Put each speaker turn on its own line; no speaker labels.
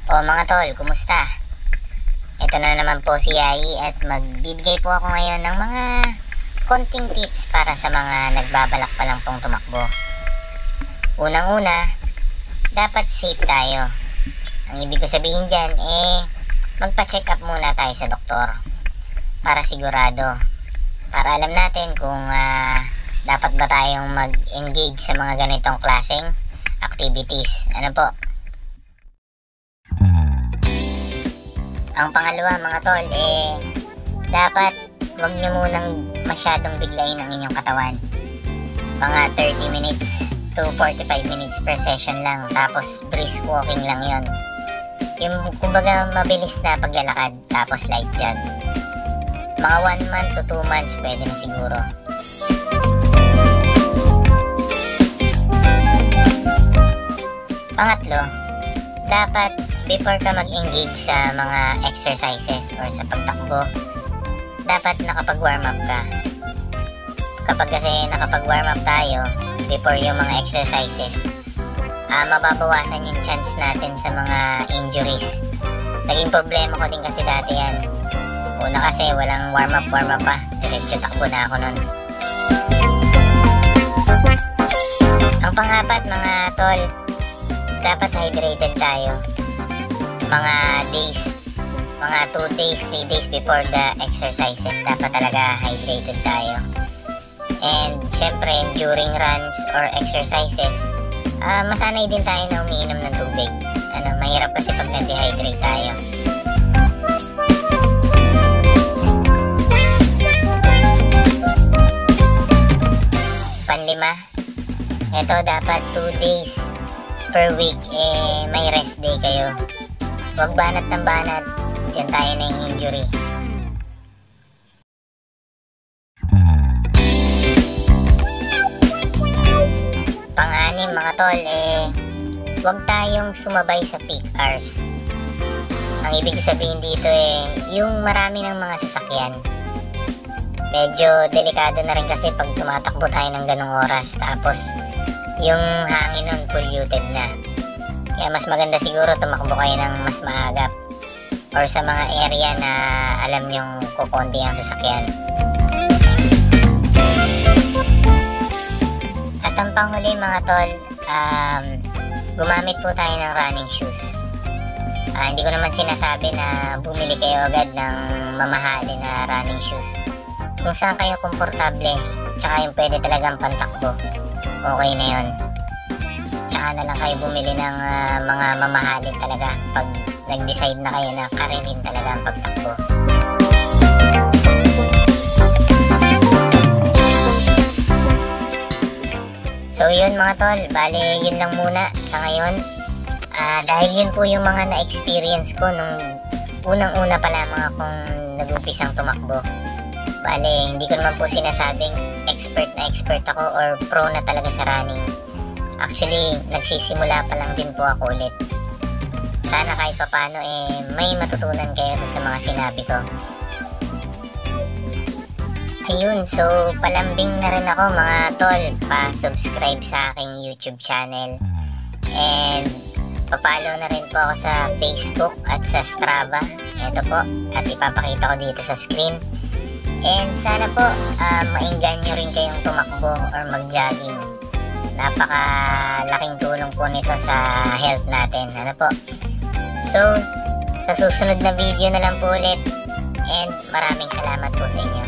O mga tol, kumusta? Ito na naman po si Yai at magbibigay po ako ngayon ng mga konting tips para sa mga nagbabalak pa lang pong tumakbo. Unang-una, dapat safe tayo. Ang ibig ko sabihin dyan magpa-check up muna tayo sa doktor para sigurado. Para alam natin kung dapat ba tayong mag-engage sa mga ganitong klaseng activities. Ano po? Ang pangalawa mga tol, dapat huwag nyo munang masyadong biglayin ang inyong katawan. Mga 30 minutes to 45 minutes per session lang, tapos brisk walking lang yon. Yung kumbaga mabilis na paglalakad, tapos light jog. Mga 1 month to 2 months pwede na siguro. Pangatlo, dapat before ka mag-engage sa mga exercises or sa pagtakbo, dapat nakapag-warm up ka. Kapag kasi nakapag-warm up tayo before yung mga exercises, mababawasan yung chance natin sa mga injuries. Naging problema ko din kasi dati yan. Una kasi walang warm up pa, diretso takbo na ako nun. Ang pangapat mga tol, dapat hydrated tayo. Mga days, mga 2 days, 3 days before the exercises, dapat talaga hydrated tayo. And syempre during runs or exercises, masanay din tayo na umiinom ng tubig. Mahirap kasi pag na-dehydrate tayo. Panlima, ito dapat 2 days per week may rest day kayo. Huwag banat ng banat, dyan tayo na yung injury. Pang-anim mga tol, huwag tayong sumabay sa peak hours. Ang ibig sabihin dito yung marami ng mga sasakyan. Medyo delikado na rin kasi pag tumatakbo tayo ng ganong oras, tapos yung hangin nun polluted na. Kaya mas maganda siguro tumakbo kayo ng mas maaga or sa mga area na alam nyong kukonti ang sasakyan. At ang panghuli mga tol, gumamit po tayo ng running shoes. Hindi ko naman sinasabi na bumili kayo agad ng mamahalin na running shoes. Kung saan kayo komportable, tsaka yung pwede talagang pantakbo, okay na yun. Tsaka na lang kayo bumili ng mga mamahalin talaga pag nag-decide na kayo na karirin talaga ang pagtakbo. So yun mga tol, bale yun lang muna sa ngayon. Dahil yun po yung mga na-experience ko nung unang-una pa lamang akong nag-umpisang tumakbo. Bale, hindi ko naman po sinasabing expert ako or pro na talaga sa running. Actually, nagsisimula pa lang din po ako ulit. Sana kahit papano may matutunan kayo sa mga sinabi ko. Ayun, so palambing na rin ako mga tol. Pa-subscribe sa aking YouTube channel. And papalo na rin po ako sa Facebook at sa Strava. Ito po, at ipapakita ko dito sa screen. And sana po maingganyo rin kayong tumakbo or mag-jogging. Napakalaking tulong po nito sa health natin. Ano po? So, sa susunod na video na lang po ulit. And maraming salamat po sa inyo.